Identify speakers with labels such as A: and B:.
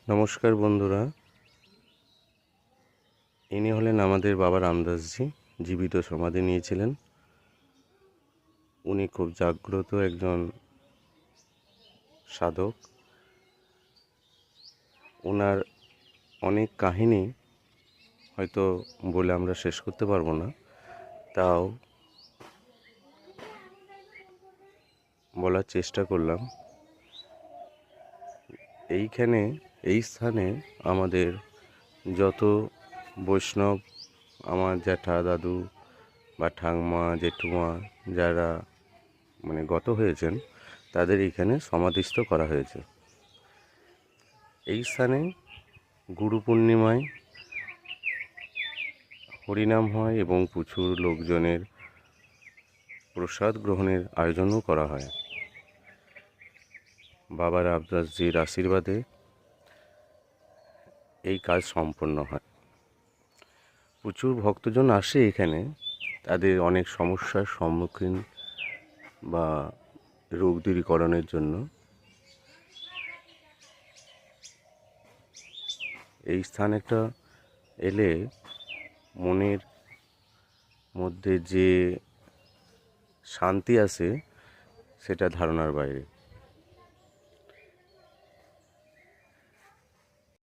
A: নমস্কার বন্ধুরা, ইনি হলেন আমাদের বাবা রামদাসজি। জীবিত সমাধি নিয়েছিলেন। উনি খুব জাগ্রত একজন সাধক। ওনার অনেক কাহিনী হয়তো বলে আমরা শেষ করতে পারবো না, তাও বলার চেষ্টা করলাম। এই স্থানে আমাদের যত বৈষ্ণব, আমার জ্যাঠা দাদু বা ঠাংমা জেঠুমা যারা গত হয়েছেন, তাদের এইখানে সমাধিস্থ করা হয়েছে। এই স্থানে গুরু পূর্ণিমায় হরিনাম হয় এবং প্রচুর লোকজনের প্রসাদ গ্রহণের আয়োজনও করা হয়। বাবা রামদাসজির আশীর্বাদে এই কাজ সম্পন্ন হয়। প্রচুর ভক্তজন আসে এখানে তাদের অনেক সমস্যার সম্মুখীন বা রোগ দূরীকরণের জন্য। এই স্থানটা এলে মনের মধ্যে যে শান্তি আসে সেটা ধারণার বাইরে।